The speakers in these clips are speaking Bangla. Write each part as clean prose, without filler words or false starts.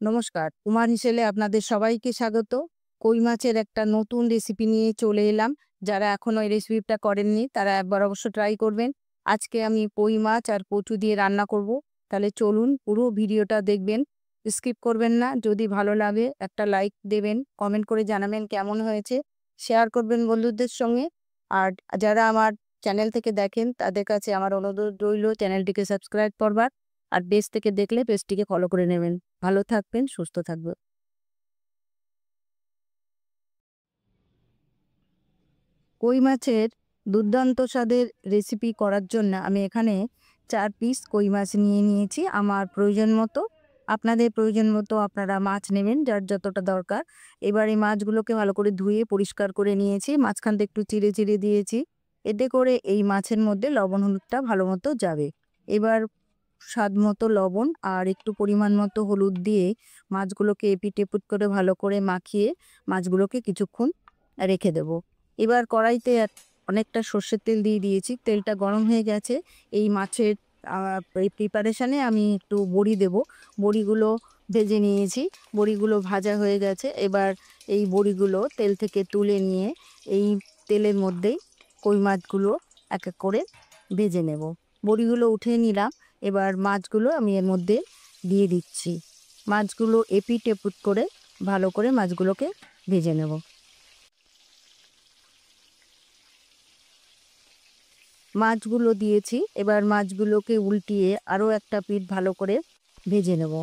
নমস্কার, কুমার হিসেলে আপনাদের সবাইকে স্বাগত। কই মাছের একটা নতুন রেসিপি নিয়ে চলে এলাম। যারা এখনো এই রেসিপিটা করেননি তারা একবার অবশ্য ট্রাই করবেন। আজকে আমি কই মাছ আর কচু দিয়ে রান্না করব। তাহলে চলুন পুরো ভিডিওটা দেখবেন, স্কিপ করবেন না। যদি ভালো লাগে একটা লাইক দেবেন, কমেন্ট করে জানাবেন কেমন হয়েছে, শেয়ার করবেন বন্ধুদের সঙ্গে। আর যারা আমার চ্যানেল থেকে দেখেন তাদের কাছে আমার অনুরোধ রইল চ্যানেলটিকে সাবস্ক্রাইব করবার, আর পেজ থেকে দেখলে পেজটিকে ফলো করে নেবেন। ভালো থাকবেন, সুস্থ থাকবেন। কই মাছের দুর্দান্ত স্বাদের রেসিপি করার জন্য আমি এখানে 4 পিস কই মাছ নিয়ে নিয়েছি আমার প্রয়োজন মতো। আপনাদের প্রয়োজন মতো আপনারা মাছ নেবেন যার যতটা দরকার। এবার এই মাছগুলোকে ভালো করে ধুয়ে পরিষ্কার করে নিয়েছি, মাঝখানটা একটু চিড়ে চিড়ে দিয়েছি। এতে করে এই মাছের মধ্যে লবণ হলুদটা ভালো মতো যাবে। এবার স্বাদ মতো লবণ আর একটু পরিমাণ মতো হলুদ দিয়ে মাছগুলোকে এপিট এপিট করে ভালো করে মাখিয়ে মাছগুলোকে কিছুক্ষণ রেখে দেব। এবার কড়াইতে অনেকটা সর্ষের তেল দিয়ে দিয়েছি, তেলটা গরম হয়ে গেছে। এই মাছের এই প্রিপারেশানে আমি একটু বড়ি দেব। বড়িগুলো ভেজে নিয়েছি, বড়িগুলো ভাজা হয়ে গেছে। এবার এই বড়িগুলো তেল থেকে তুলে নিয়ে এই তেলের মধ্যেই কই মাছগুলো এক এক করে ভেজে নেব। বড়িগুলো উঠিয়ে নিলাম। এবার মাছগুলো আমি এর মধ্যে দিয়ে দিচ্ছি। মাছগুলো এপিট এপিট করে ভালো করে মাছগুলোকে ভেজে নেব। মাছগুলো দিয়েছি, এবার মাছগুলোকে উল্টিয়ে আরও একটা পিঠ ভালো করে ভেজে নেব।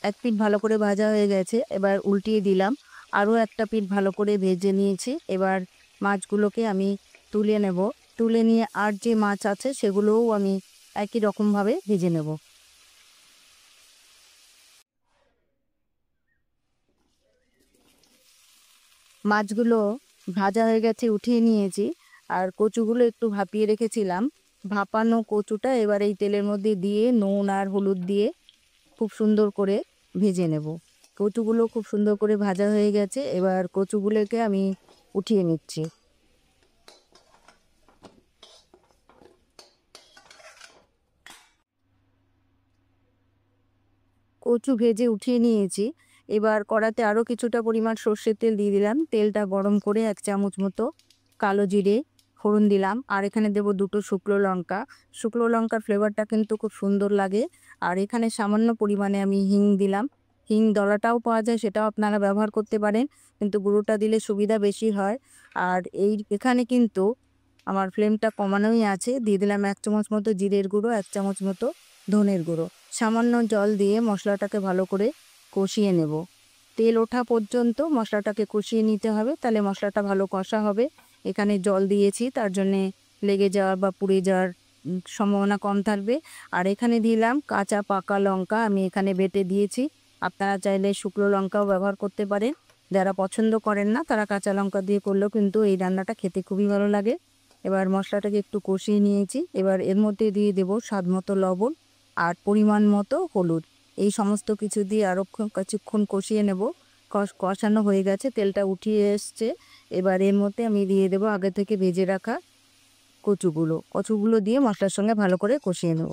এক পিঠ ভালো করে ভাজা হয়ে গেছে, এবার উল্টিয়ে দিলাম। আরও একটা পিঠ ভালো করে ভেজে নিয়েছি। এবার মাছগুলোকে আমি তুলে নেব। তুলে নিয়ে আর যে মাছ আছে সেগুলোও আমি একই রকমভাবে ভেজে নেব। মাছগুলো ভাজা হয়ে গেছে, উঠিয়ে নিয়েছি। আর কচুগুলো একটু ভাপিয়ে রেখেছিলাম। ভাপানো কচুটা এবার এই তেলের মধ্যে দিয়ে নুন আর হলুদ দিয়ে খুব সুন্দর করে ভেজে নেব। কচুগুলো খুব সুন্দর করে ভাজা হয়ে গেছে, এবার কচুগুলোকে আমি উঠিয়ে নিচ্ছি। কচু ভেজে উঠিয়ে নিয়েছি। এবার কড়াতে আরও কিছুটা পরিমাণ সর্ষের তেল দিয়ে দিলাম। তেলটা গরম করে 1 চামচ মতো কালো জিরে ফোড়ন দিলাম। আর এখানে দেব 2টো শুকনো লঙ্কা। শুকনো লঙ্কার ফ্লেভারটা কিন্তু খুব সুন্দর লাগে। আর এখানে সামান্য পরিমাণে আমি হিং দিলাম। হিং দলাটাও পাওয়া যায়, সেটাও আপনারা ব্যবহার করতে পারেন, কিন্তু গুঁড়োটা দিলে সুবিধা বেশি হয়। আর এখানে কিন্তু আমার ফ্লেমটা কমানোই আছে। দিয়ে দিলাম 1 চামচ মতো জিরের গুঁড়ো, 1 চামচ মতো ধনের গুঁড়ো। সামান্য জল দিয়ে মশলাটাকে ভালো করে কষিয়ে নেব। তেল ওঠা পর্যন্ত মশলাটাকে কষিয়ে নিতে হবে, তাহলে মশলাটা ভালো কষা হবে। এখানে জল দিয়েছি, তার জন্যে লেগে যাওয়ার বা পুড়ে যাওয়ার সম্ভাবনা কম থাকবে। আর এখানে দিলাম কাঁচা পাকা লঙ্কা, আমি এখানে বেটে দিয়েছি। আপনারা চাইলে শুকনো লঙ্কাও ব্যবহার করতে পারেন। যারা পছন্দ করেন না তারা কাঁচা লঙ্কা দিয়ে করলেও কিন্তু এই রান্নাটা খেতে খুবই ভালো লাগে। এবার মশলাটাকে একটু কষিয়ে নিয়েছি। এবার এর মধ্যে দিয়ে দেব স্বাদ মতো লবণ আর পরিমাণ মতো হলুদ। এই সমস্ত কিছু দিয়ে আরও কিছুক্ষণ কষিয়ে নেব। কষানো হয়ে গেছে, তেলটা উঠিয়ে এসছে। এবার এর মধ্যে আমি দিয়ে দেব আগে থেকে ভেজে রাখা কচুগুলো দিয়ে মশলার সঙ্গে ভালো করে কষিয়ে নেব।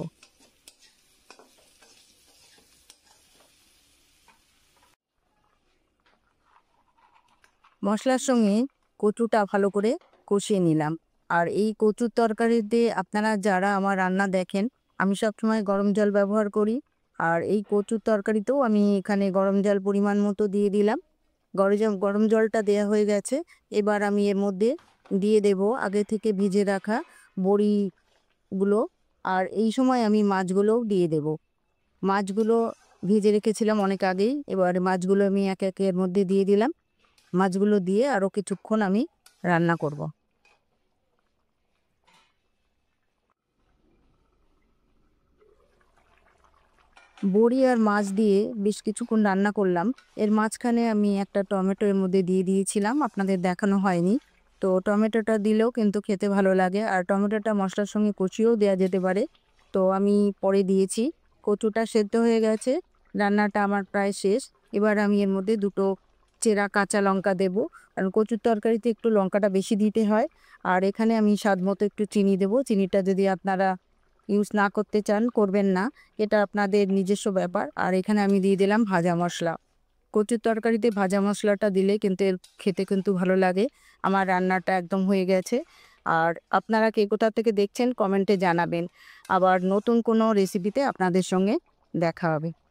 মশলার সঙ্গে কচুটা ভালো করে কষিয়ে নিলাম। আর এই কচুর তরকারিতে আপনারা যারা আমার রান্না দেখেন, আমি সবসময় গরম জল ব্যবহার করি। আর এই কচুর তরকারিতেও আমি এখানে গরম জল পরিমাণ মতো দিয়ে দিলাম। গরম জলটা দেয়া হয়ে গেছে। এবার আমি এর মধ্যে দিয়ে দেব আগে থেকে ভিজে রাখা বড়িগুলো। আর এই সময় আমি মাছগুলোও দিয়ে দেব। মাছগুলো ভেজে রেখেছিলাম অনেক আগেই। এবার মাছগুলো আমি একে একে এর মধ্যে দিয়ে দিলাম। মাছগুলো দিয়ে আরও কিছুক্ষণ আমি রান্না করব। বড়ি আর মাছ দিয়ে বেশ কিছুক্ষণ রান্না করলাম। এর মাঝখানে আমি একটা টমেটো এর মধ্যে দিয়ে দিয়েছিলাম, আপনাদের দেখানো হয়নি। তো টমেটোটা দিলেও কিন্তু খেতে ভালো লাগে। আর টমেটোটা মশলার সঙ্গে কষিয়েও দেওয়া যেতে পারে, তো আমি পরে দিয়েছি। কচুটা সেদ্ধ হয়ে গেছে, রান্নাটা আমার প্রায় শেষ। এবার আমি এর মধ্যে 2টো চেরা কাঁচা লঙ্কা দেব, কারণ কচুর তরকারিতে একটু লঙ্কাটা বেশি দিতে হয়। আর এখানে আমি স্বাদ মতো একটু চিনি দেব। চিনিটা যদি আপনারা ইউজ না করতে চান করবেন না, এটা আপনাদের নিজস্ব ব্যাপার। আর এখানে আমি দিয়ে দিলাম ভাজা মশলা। কচুর তরকারিতে ভাজা মশলাটা দিলে কিন্তু এর খেতে কিন্তু ভালো লাগে। আমার রান্নাটা একদম হয়ে গেছে। আর আপনারা কে কোথা থেকে দেখছেন কমেন্টে জানাবেন। আবার নতুন কোনো রেসিপিতে আপনাদের সঙ্গে দেখা হবে।